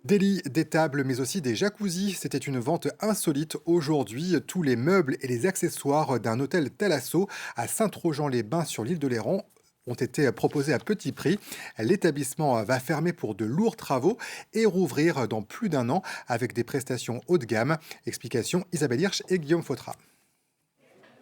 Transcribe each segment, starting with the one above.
Des lits, des tables, mais aussi des jacuzzis. C'était une vente insolite aujourd'hui. Tous les meubles et les accessoires d'un hôtel Thalasso à Saint-Trojan-les-Bains sur l'île de Léron ont été proposés à petit prix. L'établissement va fermer pour de lourds travaux et rouvrir dans plus d'un an avec des prestations haut de gamme. Explication Isabelle Hirsch et Guillaume Fautra.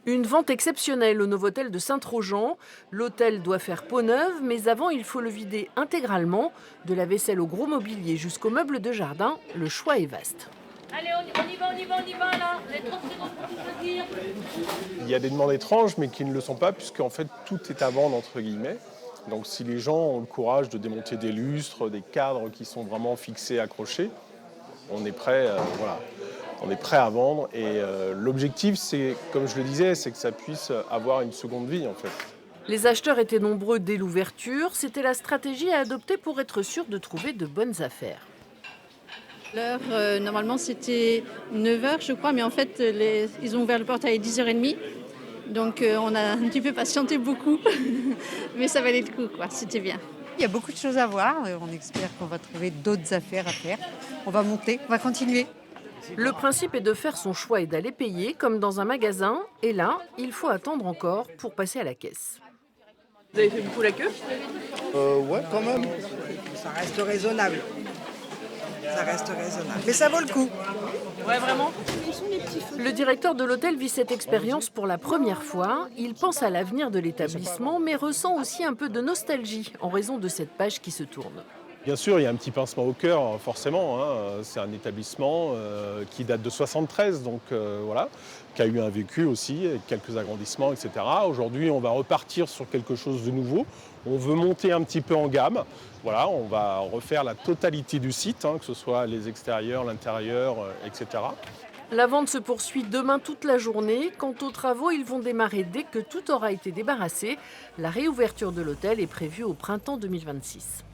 Une vente exceptionnelle au Novotel de Saint-Trojan. L'hôtel doit faire peau neuve, mais avant, il faut le vider intégralement. De la vaisselle au gros mobilier jusqu'aux meubles de jardin, le choix est vaste. Allez, on y va là. Vous êtes trop secondes pour tout se dire. Il y a des demandes étranges, mais qui ne le sont pas, puisqu'en fait, tout est à vendre, entre guillemets. Donc si les gens ont le courage de démonter des lustres, des cadres qui sont vraiment fixés, accrochés, on est prêt, voilà. On est prêt à vendre. Et l'objectif, c'est, comme je le disais, c'est que ça puisse avoir une seconde vie, en fait. Les acheteurs étaient nombreux dès l'ouverture. C'était la stratégie à adopter pour être sûr de trouver de bonnes affaires. L'heure, normalement, c'était 9 heures, je crois, mais en fait, ils ont ouvert le portail à 10h30. Donc, on a un petit peu patienté beaucoup, mais ça valait le coup, quoi. C'était bien. Il y a beaucoup de choses à voir. On espère qu'on va trouver d'autres affaires à faire. On va monter, on va continuer. Le principe est de faire son choix et d'aller payer comme dans un magasin. Et là, il faut attendre encore pour passer à la caisse. Vous avez fait beaucoup la queue ? Ouais, quand même. Ça reste raisonnable. Mais ça vaut le coup. Ouais, vraiment ? Le directeur de l'hôtel vit cette expérience pour la première fois. Il pense à l'avenir de l'établissement, mais ressent aussi un peu de nostalgie en raison de cette page qui se tourne. Bien sûr, il y a un petit pincement au cœur, forcément. C'est un établissement qui date de 73, donc voilà, qui a eu un vécu aussi, avec quelques agrandissements, etc. Aujourd'hui, on va repartir sur quelque chose de nouveau. On veut monter un petit peu en gamme. Voilà, on va refaire la totalité du site, que ce soit les extérieurs, l'intérieur, etc. La vente se poursuit demain toute la journée. Quant aux travaux, ils vont démarrer dès que tout aura été débarrassé. La réouverture de l'hôtel est prévue au printemps 2026.